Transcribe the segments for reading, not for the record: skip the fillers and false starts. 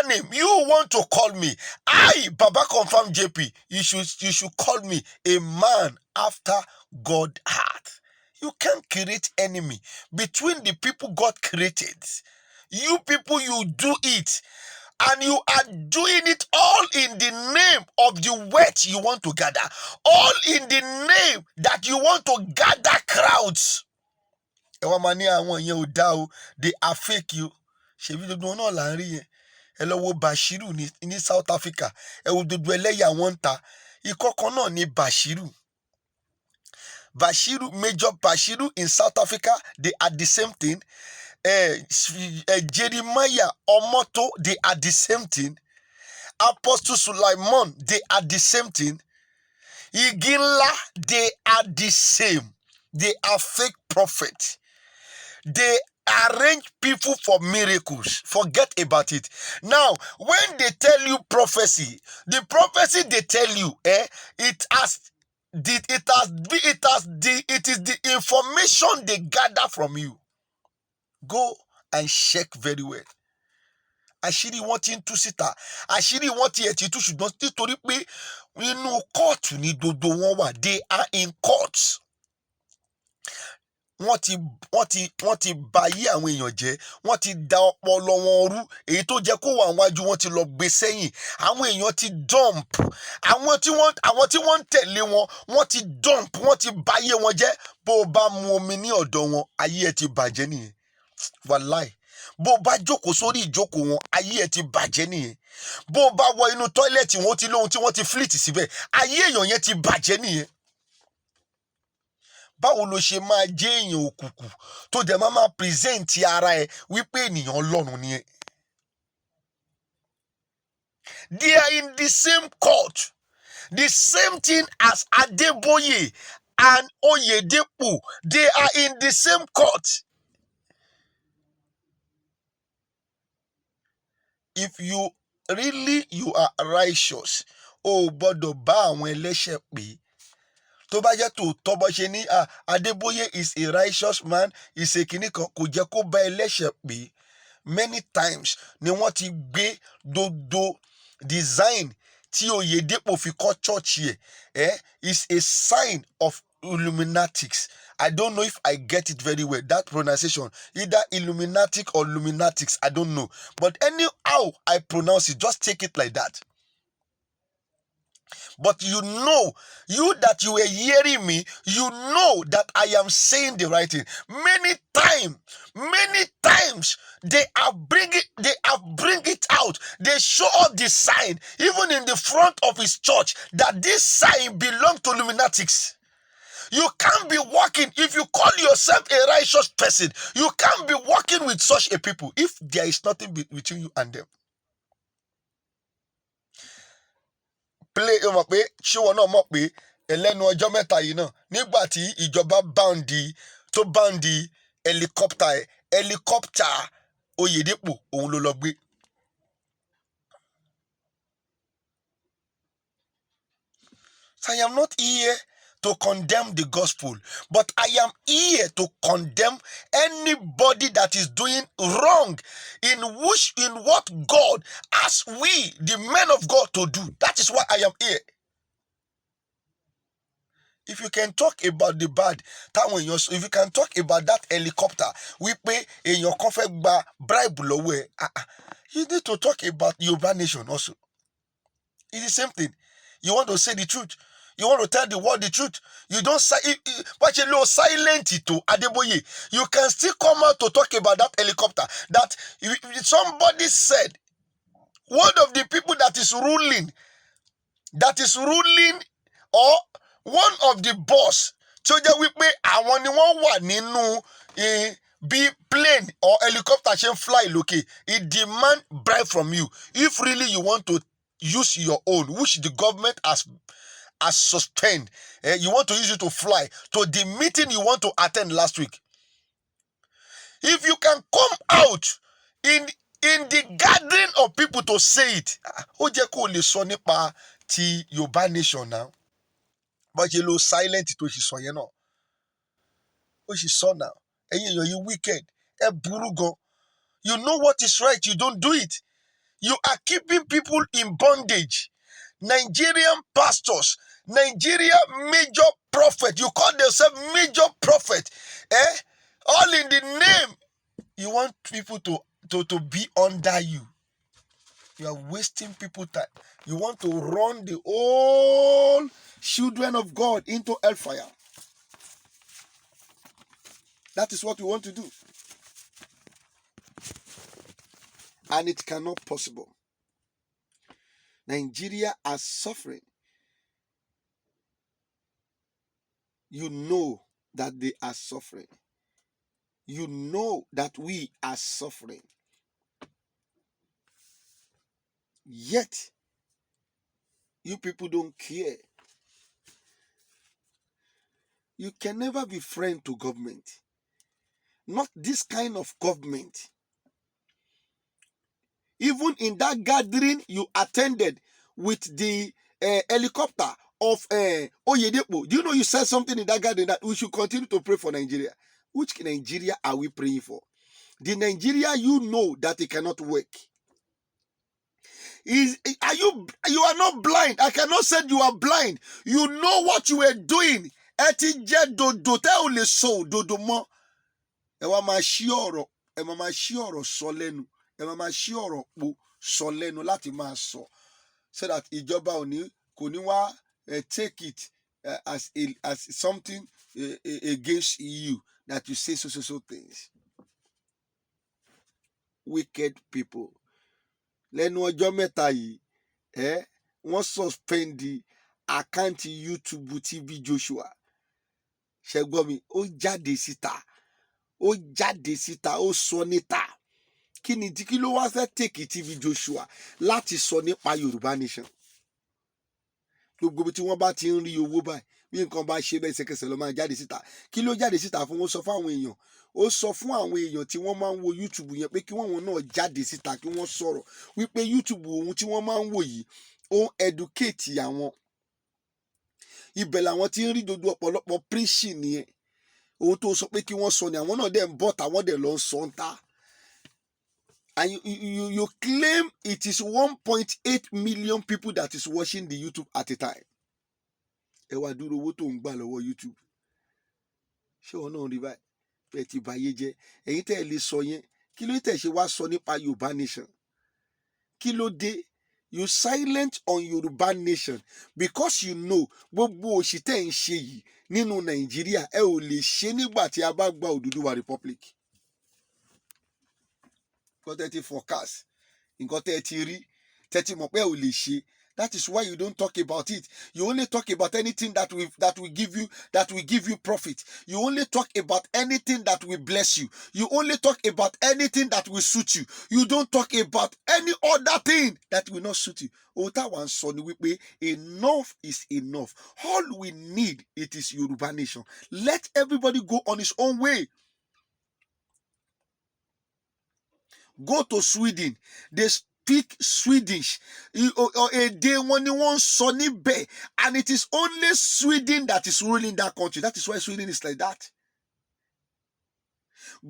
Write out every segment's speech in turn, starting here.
other name you want to call me. I, Babaconfirm JP, you should call me a man after God's heart. You can't create enemy between the people God created. You people, you do it. And you are doing it all in the name of the weight you want to gather. All in the name that you want to gather crowds. They are fake you. Hello, Bashiru in South Africa. Ni Bashiru. Major Bashiru in South Africa, they are the same thing. Jeremiah Omoto, they are the same thing. Apostle Sulaiman, they are the same thing. Iginla, they are the same. They are fake prophets. They arrange people for miracles. Forget about it. Now, when they tell you prophecy, the prophecy they tell you, it is the information they gather from you. Go and check very well. Àṣírí wọn ti ń tú síta. Àṣírí wọn ti ẹ̀ ti tú ṣùgbọ́n nítorí pé inú kóòtù ni gbogbo wọn wà. They are in courts. Wọ́n ti bà ayé àwọn èèyàn jẹ́. Wọ́n ti da ọpọlọ wọn rú. Èyí tó jẹ́ kó wà níwájú wọn ti lọ gbé sẹ́yìn. Àwọn èèyàn ti dump. Àwọn tí wọ́n ń tẹ̀lé wọn, wọ́n ti dump. Wọ́n ti bà ayé wọn jẹ́. Bó o bá mu omi ní ọ̀dọ̀ wọn, ayé ẹ ti bàjẹ́ nìyẹn. Wàláì. Bó bá jókòó sórí ìjókòó wọn, ayé ẹ ti bàjẹ́ nìyẹn. Bó bá wọ inú tọ́ílẹ̀tì wọn, ó ti lóhun tí wọ́n ti flit síbẹ̀. Ayé èèyàn yẹn ti bàjẹ́ nìyẹn. Báwo ló ṣe máa jẹ́ èèyàn òkùnkùn tó dẹ̀ máa present ara ẹ wípé ènìyàn Ọlọ́run ni ẹ? They are in the same court. The same thing as Adeboye and Oyedepo. They are in the same court. If you are righteous, gbọ́dọ̀ bá àwọn ẹlẹ́ṣẹ̀ pé. Tó bá jẹ́ tòótọ́ bó ṣe ní Adeboye is a righteous man, is a kìíní kan, kò jẹ́ kó bá ẹlẹ́ṣẹ̀ pé. Many times ni wọ́n ti gbé dodo design tí Oyedepo fi kọ́ church yẹ, is a sign of Illuminatics. I don't know if I get it very well, that pronunciation. Either Illuminatic or Luminatics, I don't know. But anyhow I pronounce it, just take it like that. But you that you were hearing me, you know that I am saying the right thing. Many times, they have bring it out. They show up the sign, even in the front of his church, that this sign belongs to Illuminatics. You can't be walking, if you call yourself a righteous person, you can't be walking with such a people if there is nothing between you and them. Play mọ̀ pé ṣé wọn náà mọ̀ pé ẹlẹ́nu ọjọ́ mẹ́ta yìí náà nígbà tí ìjọba báńdì helicopter Oyedepo òun ló lọ gbé. So I am not here to condemn the gospel, but I am here to condemn anybody that is doing wrong in what God asks we, the men of God, to do. That is why I am here. If you can talk about the bad, if you can talk about that helicopter, we pay in your comfort bribe lower. You need to talk about Yoruba nation also. It's the same thing. You want to say the truth. You want to tell the world the truth. You don't say, but you know, silent to Adeboye. You can still come out to talk about that helicopter. That somebody said, one of the people that is ruling, or one of the boss, so that we pay àwọn ni wọ́n wà nínú be plane or helicopter can fly loke. It demand bribe from you. If really you want to use your own, which the government has suspend, you want to use it to fly to the meeting you want to attend last week. If you can come out in the gathering of people to say it, ó jẹ́ kó lè sọ nípa ti Yorùbá nation now. But you lo silent to ṣì sọ yẹn náà. Ó ṣì sọ now. Ẹ̀yin èèyàn yìí wicked. Ẹ burú gan. You know what is right, you don't do it. You are keeping people in bondage. Nigerian pastors, Nigeria major prophet, you call yourself major prophet, all in the name, you want people to be under you. You are wasting people time. You want to run the whole children of God into hellfire. That is what we want to do. And it cannot be possible. Nigeria are suffering. You know that they are suffering. You know that we are suffering. Yet, you people don't care. You can never be friend to government. Not this kind of government. Even in that gathering you attended with the helicopter of Oyedepo, do you know you said something in that gathering that we should continue to pray for Nigeria? Which Nigeria are we praying for? The Nigeria you know that it cannot work. You are not blind. I cannot say you are blind. You know what you were doing. So that ìjọba kò ní wá take it as something against you, that you say so things. Wicked people. Lẹ́nu ọjọ́ mẹ́ta yìí, wọ́n suspend àkáǹtì YouTube TB Joshua. Ṣẹ́gbọ́n mi, ó jáde síta, ó sọ níta. Kí ló wá fẹ́ take TB Joshua láti sọ nípa Yorùbá Nation? Gbogbo tí wọ́n bá ti ń rí owó báyìí, bí nǹkan bá ṣe bẹ́ẹ̀ ṣẹ̀kẹ̀ṣẹ̀ ló máa jáde síta. Kí ló jáde síta fún? Ó sọ fún àwọn èèyàn. Ó sọ fún àwọn èèyàn tí wọ́n máa ń wo YouTube yẹn pé kí wọ́n náà jáde síta, kí wọ́n sọ̀rọ̀ wípé YouTube òun tí wọ́n máa ń wò yìí ó ń educate àwọn. Ibẹ̀ làwọn tí ń rí dodo ọ̀pọ̀lọpọ̀ preaching nìyẹn. Ohun tó sọ pé kí wọ́n sọ ni àwọn náà dẹ̀ ń bọ̀ táwọn dẹ̀ lọ ń sọ ń ta. And you claim it is 1.8 million people that is watching the YouTube at a time. Ẹ wá dúró owó tó ń gbà lọ́wọ́ YouTube. Ṣé wọn náà rí báyìí? Bẹ́ẹ̀ ti báyé jẹ́. Ẹ̀yin tẹ́ ẹ lè sọ yẹn. Kí ló tẹ̀ ṣe wá sọ nípa Yorùbá Nation? Kí ló dé? You silent on Yorùbá Nation because you know gbogbo òṣì tẹ́ ń ṣe yìí nínú Nàìjíríà ẹ ò lè ṣe nígbà tí a bá gba Odùduwà Republic. Nǹkan tẹ́ ti forecast, nǹkan tẹ́ ti rí, tẹ́ ti mọ̀ pé ẹ ò lè ṣe. That is why you don't talk about it. You only talk about anything that will give you profit. You only talk about anything that will bless you. You only talk about anything that will suit you. You don't talk about any other thing that will not suit you. Otawa sọ ni wípé enough is enough. All we need it is Yorùbá Nation. Let everybody go on his own way. Go to Sweden. They speak Swedish. Èdè wọn ni wọ́n sọ níbẹ̀, and it is only Sweden that is ruling that country. That is why Sweden is like that.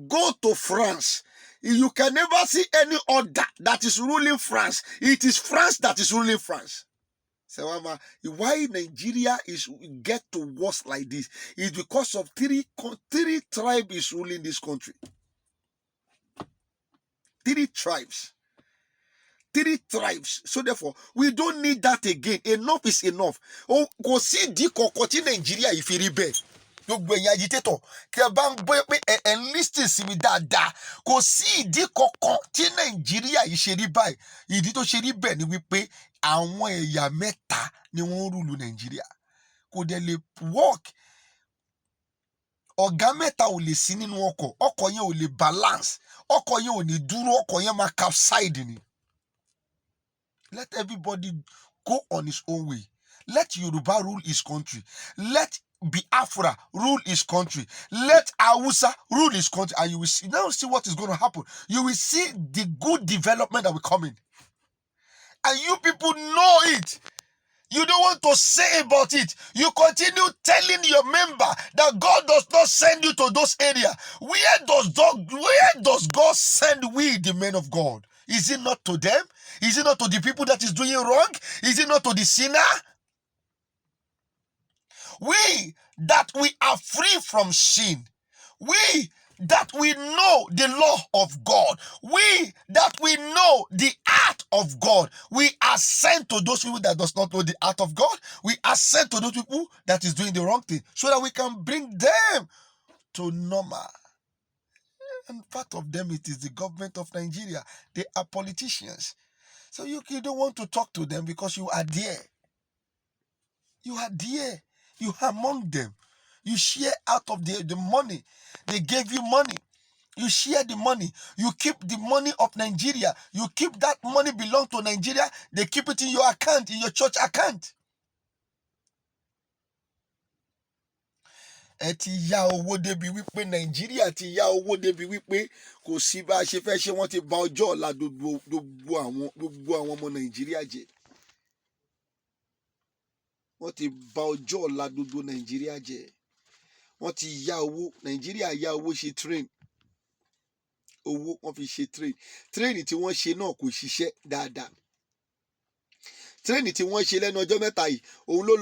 Go to France. You can never see any other that is ruling France. It is France that is ruling France. So why Nigeria get to worse like this is because of three tribes is ruling this country. 3 tribes. 3 tribes. So therefore, we don't need that again. Enough is enough. Kò sí ìdí kankan tí Nàìjíríà yìí fi rí bẹ́ẹ̀. Gbogbo ẹ̀yin agitator, kí ẹ bá ń gbọ́ pé ẹ̀ ń listen sí mi dáadáa. Kò sí ìdí kankan tí Nàìjíríà yìí ṣe rí báyìí. Ìdí tó ṣe rí bẹ́ẹ̀ ni wípé àwọn ẹ̀yà mẹ́ta ni wọ́n ń rúlu Nàìjíríà. Kò dẹ̀ lè work. Ọ̀gá mẹ́ta ò lè sí nínú ọkọ̀ yẹn ò lè balance, ọkọ̀ yẹn ò ní dúró, ọkọ̀ yẹn máa capsize ni. Let everybody go on his own way. Let Yoruba rule his country. Let Biafra rule his country. Let Hausa rule his country, and you will see what is going to happen. You will see the good development that will come in. And you people know it. You don't want to say about it. You continue telling your member that God does not send you to those areas. Where does God send we, the men of God? Is it not to them? Is it not to the people that is doing wrong? Is it not to the sinner? We that we are free from sin. We that we know the law of God. We that we know the art of God. We are sent to those people that does not know the art of God. We are sent to those people that is doing the wrong thing so that we can bring them to normal. And part of them, it is the government of Nigeria. They are politicians. So you don't want to talk to them because you are there. You are there. You are among them. You share out of the money. They gave you money. You share the money. You keep the money of Nigeria. You keep that money belong to Nigeria. They keep it in your account, in your church account. Ẹ ti yá owó débi wípé Nàìjíríà ti yá owó débi wípé kò sí bá a ṣe fẹ́ ṣe wọ́n ti bà ọjọ́ ọ̀la gbogbo àwọn ọmọ Nàìjíríà jẹ́. Wọ́n ti bà ọjọ́ ọ̀la gbogbo Nàìjíríà jẹ́. Wọ́n ti yá owó. Nàìjíríà yá owó ṣe train. Owó wọ́n fi ṣe train. Train tí wọ́n ṣe náà kò ṣiṣẹ́ dáadáa. Train tí wọ́n ṣe lẹ́nu ọjọ́ mẹ́ta yìí òun ló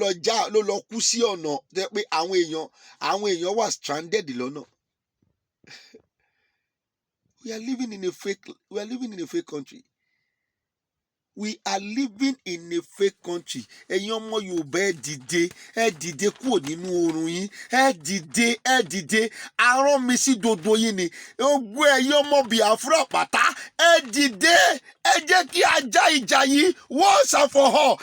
lọ kú sí ọ̀nà tẹ́ pé àwọn èèyàn wà stranded lọ́nà. We are living in a fake country. We are living in a fake country. Ẹ̀yin ọmọ Yorùbá ẹ dìde kúrò nínú oorun yín. Ẹ dìde. Arán mi sí dodo yín ni. Ogun ẹ̀yin ọmọ Biafra pátá. Ẹ dìde. Ẹ jẹ́ kí a já ìjà yìí once and for all.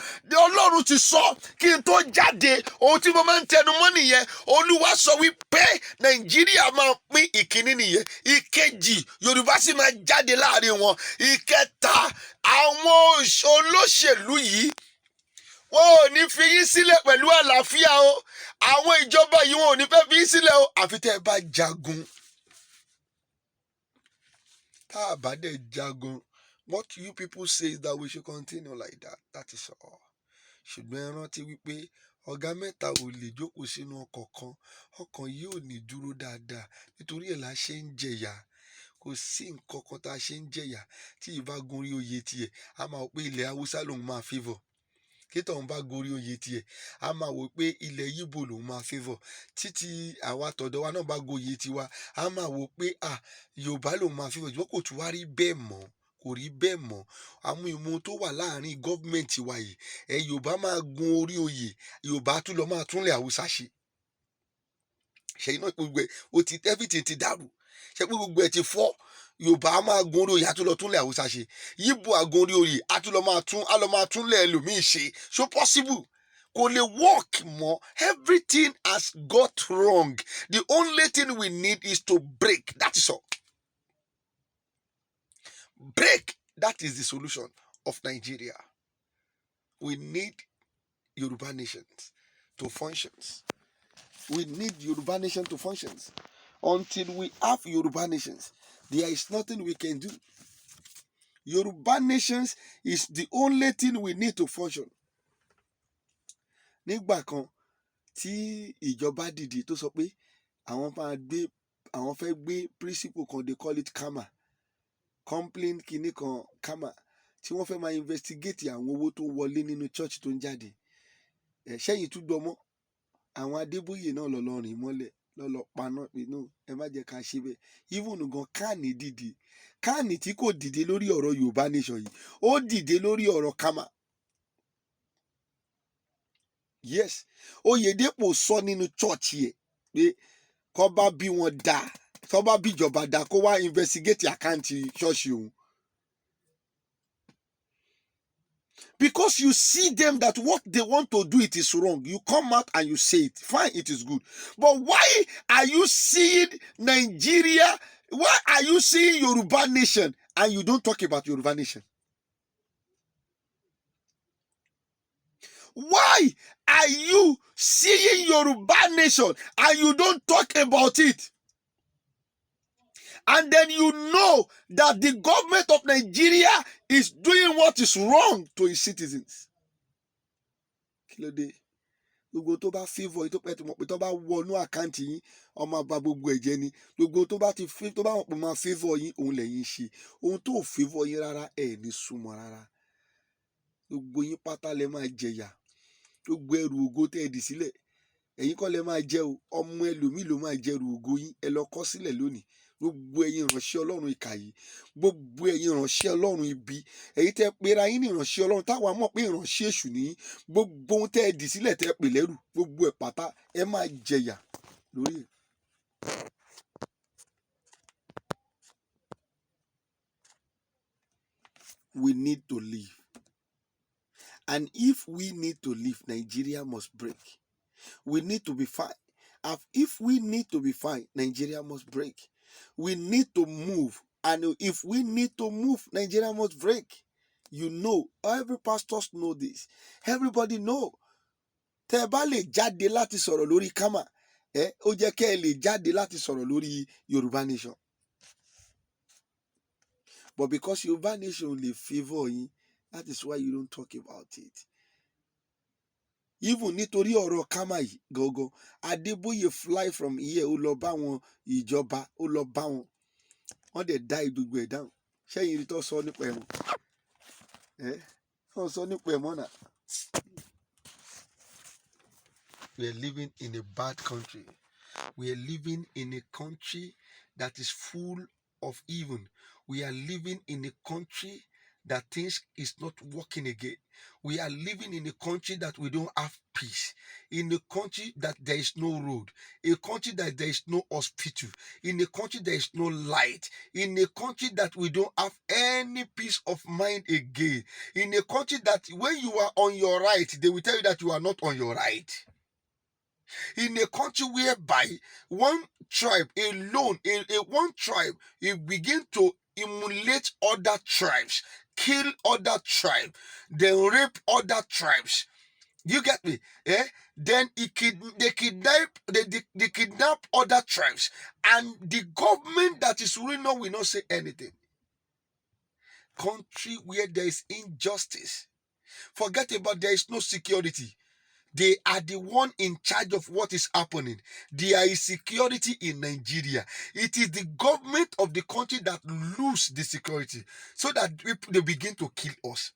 Ọlọ́run ti sọ kí n tó jáde. Ohun tí mo máa ń tẹnu mọ́ nìyẹn. Olúwa sọ wípé Nàìjíríà máa pín ìkíní nìyẹn. Ìkejì Yorùbá sì máa jáde láàrin wọn. Ìkẹta àwọn olóṣèlú yìí wọn ò ní fi yín sílẹ̀ pẹ̀lú àlàáfíà o. Àwọn ìjọba yìí wọn ò ní fẹ́ fi yín sílẹ̀ o àfi tẹ́ ẹ bá jagun. Tá a bá dẹ̀ jagun, what you people say is that we should continue like that. That is all. Ṣùgbọ́n ẹ rántí wípé ọ̀gá mẹ́ta ò lè jókòó sínú ọkọ̀ kan. Ọkàn yìí ò ní dúró dáadáa nítorí ẹ̀ la ṣe ń jẹ̀yà. Kò sí nǹkan kan tá a ṣe ń jẹ̀yà tí ìbá gorí oyè tiẹ̀ a máa wò pé ilẹ̀ Haúsá lòun máa favour. Kí tóun bá gorí oyè tiẹ̀ a máa wò pé ilẹ̀ Yíbò lòun máa favour. Títí àwa tọ̀dọ̀ wa náà bá goyè tiwa a máa wò pé Yorùbá lòun máa favour. Ṣùgbọ́n kò tún wá rí bẹ́ẹ̀ mọ́. Kò rí bẹ́ẹ̀ mọ́. Àwọn ìmọ̀ tó wà láàrin gọ́ọ̀mẹ̀ntì wa yìí Yorùbá máa gun orí oyè Yorùbá tún lọ máa túnlẹ̀ Haúsá ṣe. Ṣèyí náà gbogbo ẹ̀ ó ti everything ti dàrú. Ṣé pé gbogbo ẹ̀ ti fọ́. Yorùbá á máa gun orí oyè á tún lọ túnlẹ̀ Haúsá ṣe. Yíbò á gun orí oyè á lọ máa túnlẹ̀ ẹlòmíì ṣe. So possible. Kò lè work mọ́. Everything has got wrong. The only thing we need is to break. That is all. Break. That is the solution of Nigeria. We need Yoruba nations to function. We need Yoruba nation to function. Until we have Yoruba nations, there is nothing we can do. Yoruba nations is the only thing we need to function. Nígbà kan tí ìjọba dìde tó sọ pé àwọn fẹ́ gbé principle kan, they call it karma. Complaint kìíní kan karma tí wọ́n fẹ́ máa investigate àwọn owó tó wọlé nínú church tó ń jáde. Ṣẹ́yìn tún gbọmọ́ àwọn Adébóyè náà lọ rìn mọ́lẹ̀ lọ paná pé no ẹ má jẹ́ ká ṣe bẹ́ẹ̀. Even gan Kani dìde. Kani tí kò dìde lórí ọ̀rọ̀ Yorùbá nation yìí ó dìde lórí ọ̀rọ̀ karma. Yes, Oyedepo sọ nínú church yẹ pé kó bá bí wọn dá tó bá bí ìjọba dá kó wá investigate àkáǹtì ṣọ́ọ̀ṣì òun. Because you see them that what they want to do it is wrong. You come out and you say it. Fine, it is good. But why are you seeing Nigeria? Why are you seeing Yoruba nation and you don't talk about Yoruba nation? Why are you seeing Yoruba nation and you don't talk about it? And then you know that the government of Nigeria is doing what is wrong to its citizens. Kílódé? gbogbo tó bá favour yìí tó pẹ́ tó mọ̀ pé tó bá wọnú àkáǹtì yín ọmọ àbá gbogbo ẹ̀jẹ̀ ni gbogbo tó bá mọ̀ pé máa favour yín òun lẹ́yìn ṣe ohun tó favour yín rárá ẹ̀ ní súnmọ́ rárá gbogbo yín pátá lẹ máa jẹ̀yà gbogbo ẹrù ògo tẹ́ ẹ dì sílẹ̀ ẹ̀yin kọ́ lẹ máa jẹ o ọmọ ẹlòmíì ló máa jẹrù ògo yín ẹ lọ kọ sílẹ̀ lónìí gbogbo ẹ̀yin ìránṣẹ́ Ọlọ́run ìkà yìí gbogbo ẹ̀yin ìránṣẹ́ Ọlọ́run ibi èyí tẹ́ pera yín ní ìránṣẹ́ Ọlọ́run táwa mọ̀ pé ìránṣẹ́ èṣù nìyí gbogbo ohun tẹ́ ẹ dì sílẹ̀ tẹ́ pè lẹ́rù gbogbo ẹ̀ pátá ẹ máa jẹ̀yà lórí ẹ̀. We need to live, and if we need to live, Nigeria must break. We need to be fine. If we need to be fine, Nigeria must break. We need to move. And if we need to move, Nigeria must break. You know, every pastors know this. Everybody know. Tẹ́ ẹ bá lè jáde láti sọ̀rọ̀ lórí kámà, ó jẹ́ kẹ́ ẹ lè jáde láti sọ̀rọ̀ lórí Yorùbá Nation. But because Yorùbá Nation lè favour yín, that is why you don't talk about it. Even nítorí ọ̀rọ̀ kámà yìí gangan Adébóyè fly from here ó lọ bá wọn ìjọba ó lọ bá wọn wọ́n dẹ̀ dá gbogbo ẹ̀ dáhùn ṣẹ́yìn rí tó sọ nípa ẹ̀wọ̀n wọ́n sọ nípa ẹ̀wọ̀n náà. We are living in a bad country. We are living in a country that is full of evil. We are living in a country that things is not working again. We are living in a country that we don't have peace, in a country that there is no road, a country that there is no hospital, in a country there is no light, in a country that we don't have any peace of mind again, in a country that when you are on your right, they will tell you that you are not on your right. In a country whereby one tribe alone, one tribe, it begin to emulate other tribes, kill other tribes, then rape other tribes. You get me? Then they kidnap other tribes, and the government that is ruling now will not say anything. Country where there is injustice. Forget about there is no security. They are the one in charge of what is happening. There is security in Nigeria. It is the government of the country that lose the security so that they begin to kill us.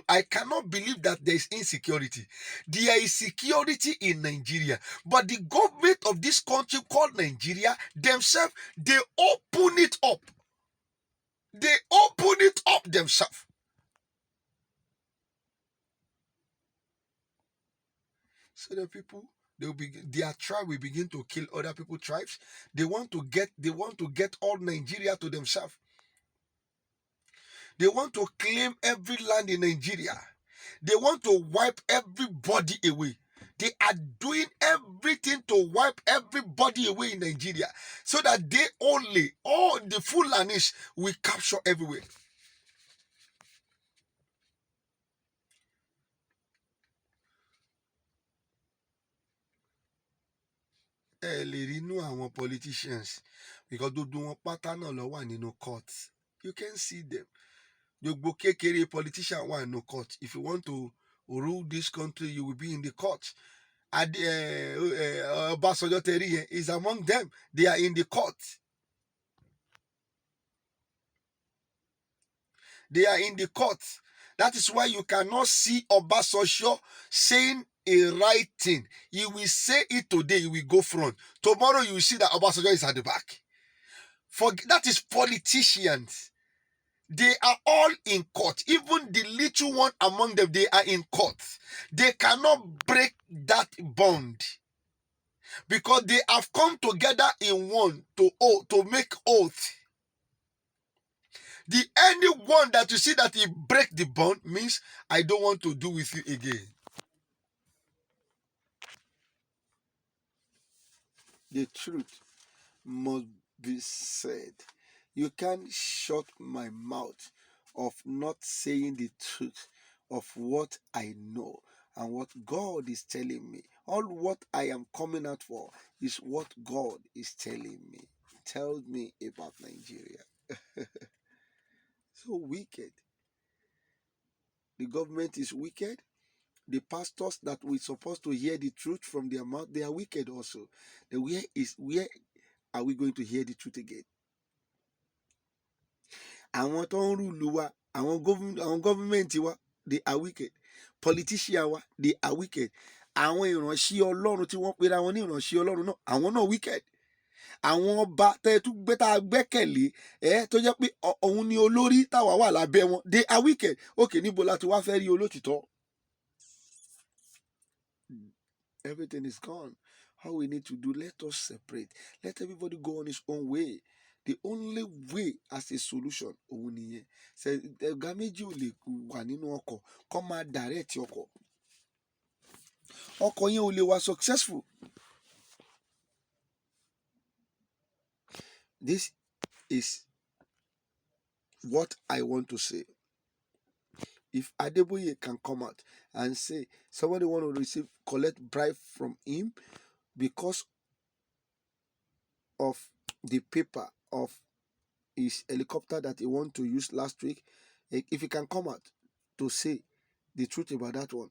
I cannot believe that there is insecurity. There is security in Nigeria, but the government of this country called Nigeria themselves, they open it up. They open it up themselves. So the people, their tribe will begin to kill other people's tribes. They want to get all Nigeria to themselves. They want to claim every land in Nigeria. They want to wipe everybody away. They are doing everything to wipe everybody away in Nigeria so that all the Fulanis will capture everywhere. Lè rí inú àwọn politicians because gbogbo wọn pátá náà ló wà nínú court. You can see them. Gbogbo kékeré politician wà nínú court. If you want to rule this country, you will be in the court. Obasanjo tẹ̀rí is among them. They are in the court. They are in the court. That is why you cannot see Obasanjo saying a right thing. He will say it today, he will go front. Tomorrow you will see that Obasanjo is at the back. That is politicians. They are all in court. Even the little one among them, they are in court. They cannot break that bond because they have come together in one to make oath. The anyone that you see that he break the bond means I don't want to do with you again. The truth must be said. You can't shut my mouth of not saying the truth of what I know and what God is telling me. All what I am coming out for is what God is telling me. Tell me about Nigeria. So wicked. The government is wicked. The pastors that we supposed to hear the truth from their mouth, they are wicked also. Where are we going to hear the truth again? Àwọn tó ń rúlu wa, àwọn government wa, they are wicked. Politician wa, they are wicked. Àwọn ìránṣẹ́ Ọlọ́run tí wọ́n pera wọn ní ìránṣẹ́ Ọlọ́run náà, àwọn náà wicked. Àwọn ọba gbẹ́kẹ̀lé tó jẹ́ pé òun ni olórí táwa wà lábẹ́ wọn, they are wicked. Okay, níbo la ti wá fẹ́ rí olótìtọ́? Everything is gone. All we need to do, let us separate. Let everybody go on his own way. The only way as a solution, òun nìyẹn. Ọ̀gá méjì ò lè wà nínú ọkọ̀ kó máa direct ọkọ̀. Ọkọ̀ yẹn ò lè wà successful. This is what I want to say. If Adeboye can come out and say somebody want to collect bribe from him because of the paper of his helicopter that he want to use last week, if he can come out to say the truth about that one,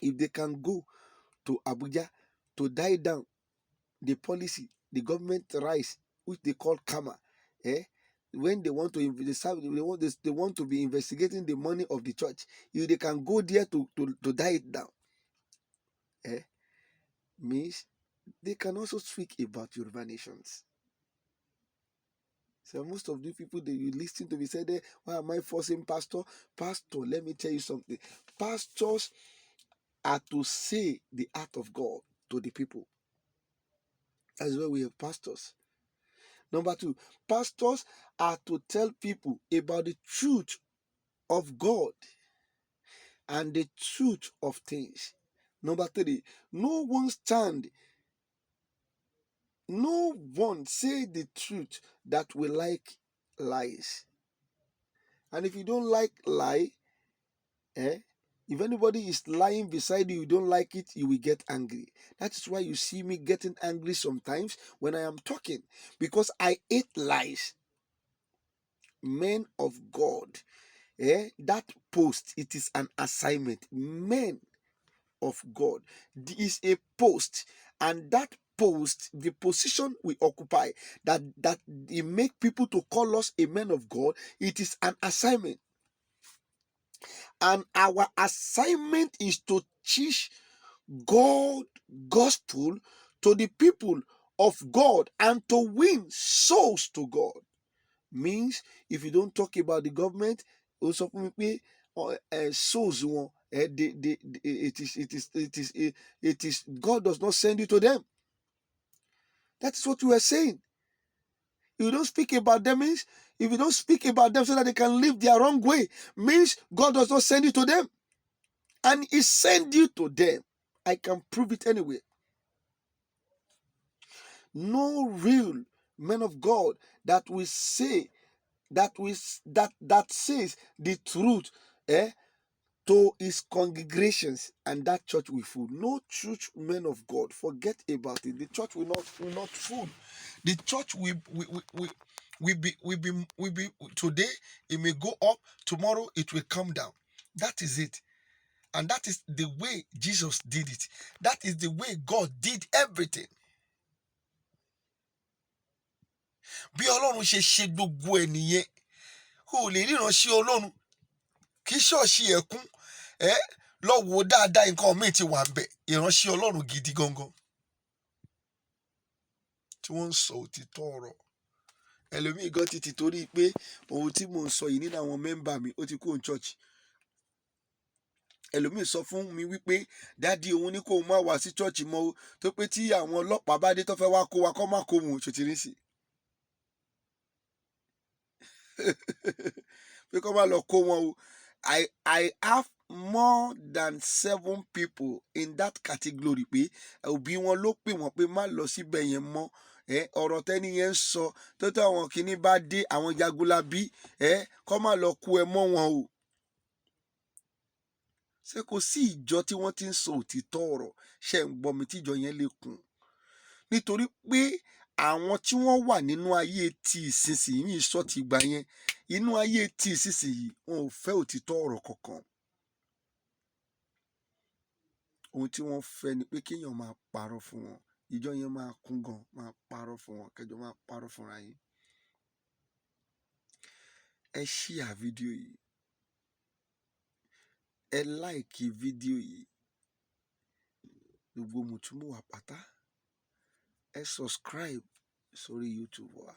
if they can go to Abuja to die down the policy, the government rise, which they call karma, when they want to they want to be investigating the money of the church, if they can go there to die it down, means they can also speak about Yoruba nations. So most of the people that you listen to be said, why am I forcing pastor? Pastor, let me tell you something. Pastors are to say the heart of God to the people. That's why we have pastors. Number 2, pastors are to tell people about the truth of God and the truth of things. Number 3, no one say the truth that we like lies. And if you don't like lie, if anybody is lying beside you don't like it, you will get angry. That is why you see me getting angry sometimes when I am talking, because I hate lies. Men of God, that post, it is an assignment. Men of God, this is a post, and that post, the position we occupy, that it make people to call us a man of God, it is an assignment. And our assignment is to teach God gospel to the people of God and to win souls to God. Means if you don't talk about the government, also souls it is God does not send you to them. That is what you are saying. If you don't speak about them, means if you don't speak about them so that they can live their wrong way, means God does not send you to them. And he sent you to them. I can prove it anyway. No real man of God that will say that says the truth to his congregations, and that church will full. No church man of God, forget about it. The church will not full. The church will be today. It may go up, tomorrow it will come down. That is it. And that is the way Jesus did it. That is the way God did everything. Bí Ọlọ́run ṣe gbogbo ẹ̀ nìyẹn. O lè ríran sí Ọlọ́run kí ṣọ́ọ̀ṣì ẹ̀ kún lọ wò dáadáa, nǹkan míì ti wà ń bẹ̀. Ìránṣẹ́ Ọlọ́run gidi gangan tí wọ́n ń sọ òtítọ́ ọ̀rọ̀. Ẹlòmíì gan ti torí pé ohun tí mò ń sọ yìí nínú àwọn mẹ́mbà mi ó ti kúrò ní church. Ẹlòmíì sọ fún mi wípé dádì òun ní kó má wá sí church mọ́ o, tó pé tí àwọn ọlọ́pàá bá dé tó fẹ́ wá kó wa kó má kó wọn òṣòtì rí sí. Pé kó má lọ kó wọn o. I have more than 7 people in that category pé òbí wọn ló pè wọ́n pé má lọ síbẹ̀ yẹn mọ́. Ọ̀rọ̀ tẹ́ni yẹn ń sọ tó àwọn kìíní bá dé, àwọn jagunlabi kó má lọ kú ẹ mọ́ wọn o. Ṣé kò sí ìjọ tí wọ́n ti ń sọ òtítọ́ ọ̀rọ̀ ṣe ń gbọ́ mi tíjọ yẹn lè kún? Nítorí pé àwọn tí wọ́n wà nínú ayé ti ìsinsìnyí sọ ti gbà yẹn, inú ayé ti ìsinsìnyí wọn ò fẹ́ òtítọ́ ọ̀rọ̀ kankan. ohun tí wọ́n fẹ́ ni pé kéèyàn máa parọ́ fún wọn. Ìjọ yẹn máa kún gan, máa parọ́ fún wọn, kẹjọ máa parọ́ fúnra yín. Ẹ share fídíò yìí, ẹ like fídíò yìí, gbogbo mùtúmùwà pátá, ẹ subscribe sórí YouTube wa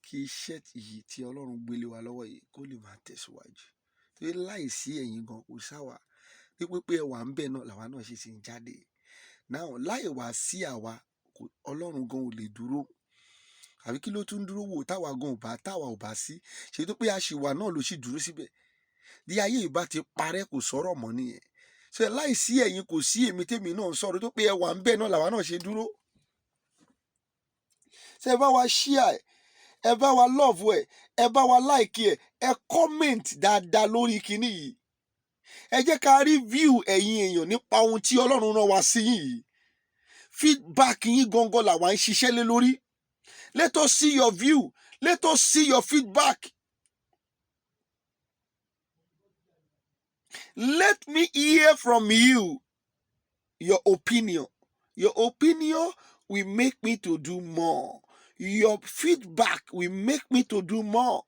kí iṣẹ́ yìí tí Ọlọ́run gbélé wa lọ́wọ́ yìí kó lè máa tẹ̀síwájú. Torí láìsí ẹ̀yin gan kò sáwà, pípé ẹ wà ń bẹ̀ náà làwa náà ṣe ti ń jáde. Now láì wá sí àwa, Ọlọ́run gan ò lè dúró. Àbí kí ló tún dúró wò táwa gan táwa ò bá sí? Ṣé tó pé àṣìwà náà ló sì dúró síbẹ̀? Bí ayé ìbá ti parẹ́ kò sọ̀rọ̀ mọ́ nìyẹn. Ṣé láìsí ẹ̀yin kò sí èmi tèmi náà ń sọ̀rọ̀, tó pé ẹ wà ń bẹ̀ náà làwa náà ṣe dúró. Ṣé ẹ bá wa share ẹ bá wa love ẹ, ẹ bá wa like ẹ comment dáadáa lórí kinní yìí. Ẹ jẹ́ ká review ẹ̀yin èèyàn nípa ohun tí Ọlọ́run rán wa sí yìí. Feedback yín gangan làwa ń ṣiṣẹ́ lé lórí. Let us see your view. Let us see your feedback. Let me hear from you your opinion. Your opinion will make me to do more. Your feedback will make me to do more.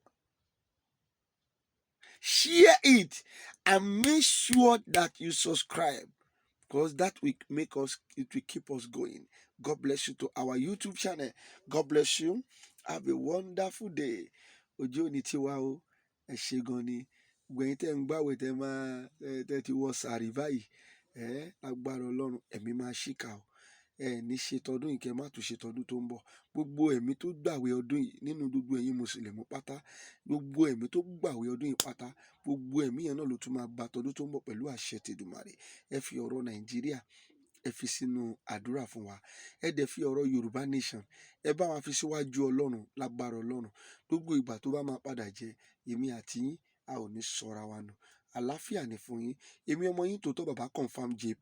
Share it and make sure that you subscribe, because that will make us, it will keep us going. God bless you to our YouTube channel. God bless you. Have a wonderful day. Ojo ni tiwa o. Ẹ ṣé gan ni. Gbẹ̀yìn tẹ́ ń gbàwẹ̀ tẹ́ máa tẹ́ ti wọ sàárì báyìí. Agbára Ọlọ́run ẹ̀mí máa ṣìkà o. Ní ṣe tọdún yìí kẹ́ má tún ṣe tọdún tó ń bọ̀. Gbogbo ẹ̀mí tó gbàwẹ̀ ọdún yìí nínú gbogbo ẹ̀yin mùsùlùmí pátá, gbogbo ẹ̀mí tó gbàwẹ̀ ọdún yìí pátá, gbogbo ẹ̀mí yẹn náà ló tún máa gba tọdún tó ń bọ̀ pẹ̀lú àṣẹ tèdùmàrè. Ẹ fi ọ̀rọ̀ Nàìjíríà ẹ fi sínú àdúrà fún wa. Ẹ dẹ̀ fi ọ̀rọ̀ Yorùbá nation ẹ bá wa fi síwájú Ọlọ́run, lágbára Ọlọ́run. Gbogbo ìgbà tó bá máa padà jẹ, èmi àti yín a ò ní sọra wa nù. Àlàáfíà ni fún yín. Èmi ọmọ yín tòótọ́ Babaconfirm JP.